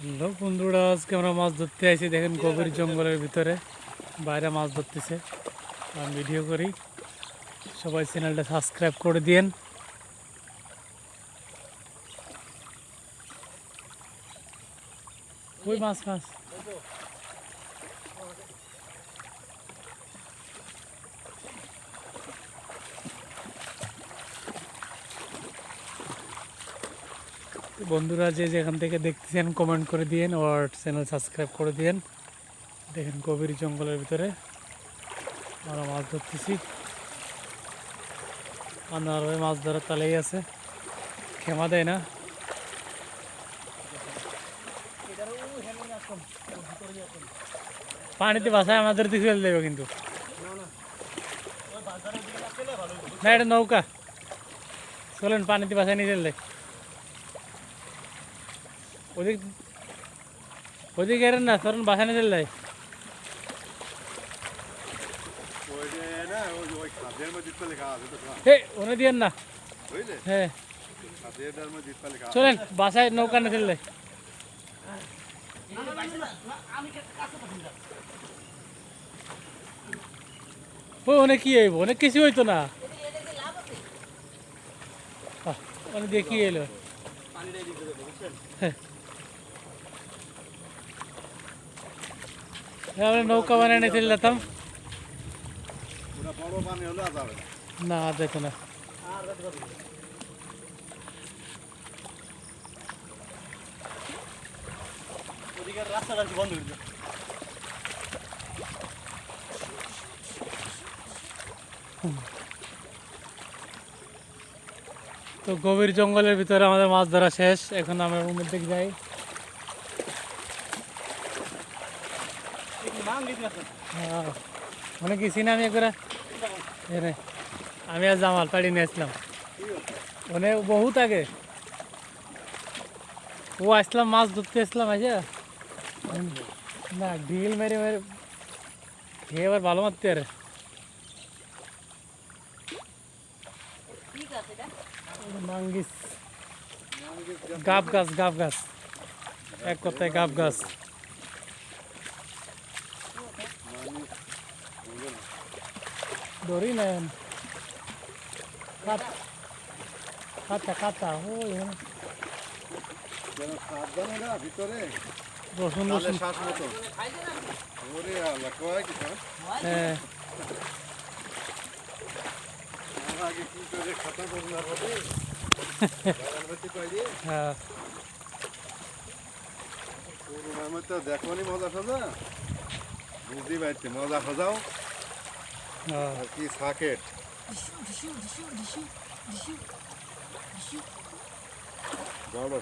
Hello বন্ধুরা, আজকে আমরা মাছ ধরতে আইছি। দেখেন গভীর জঙ্গলের ভিতরে বাইরে মাছ ধরতেছে। আমি ভিডিও করি, সবাই চ্যানেলটা সাবস্ক্রাইব করে দিয়েন। ওই মাছ মাছ বন্ধুরা যে যেখান থেকে দেখতেছেন কমেন্ট করে দিয়েন আর চ্যানেল সাবস্ক্রাইব করে দিয়েন। দেখেন গভীর জঙ্গলের ভিতরে আমরা মাছ ধরতেছি। আপনার মাছ ধরার তালেই আছে, ক্ষমা দেয় না। পানিতে বাসায় আমাদের দিকে ফেলে দেবে কিন্তু না, এটা নৌকা। চলেন পানিতে বাসায় নিয়ে ফেললে ওদিক ওদিকে এরেন না, চলেন বাসায় নিয়ে ফেললে। ওনে দিয়েন না, হ্যাঁ চলেন বাসায় নৌকা নিয়ে ফেললে। ও অনেক কি হইব, অনেক কিছু হইতো না, অনেক দেখি এলো। আমরা নৌকা বানিয়ে নিয়ে চলে যেতাম। না দেখো না, রাস্তাটা বন্ধ করে তো গভীর জঙ্গলের ভিতরে আমাদের মাছ ধরা শেষ। এখন আমরা রুমের দিকে যাই। অনেক গেছি না আমি একবার, আমি আর জামাল পাড়ি নিয়ে আসলাম অনেক বহুত আগে। ও আসলাম মাছ ধরতে আসলাম আচ্ছা না, ঢিল মেরে মেরে খেয়ে এবার ভালো মারতে আরে। মাঙ্গিস, গাব গাছ, গাব গাছ, এক কথায় গাব গাছ। ধরি না কাঁচা কাঁচা ওই ভিতরে রসুন রসুন। শ্বাস মতো হ্যাঁ আগে কি করে খাতা করুন আর হবে হ্যাঁ তো দেখো নি মজা সাজা বুঝতেই পারছি মজা সাজাও হ্যাঁ। আর কি সাকেট বড়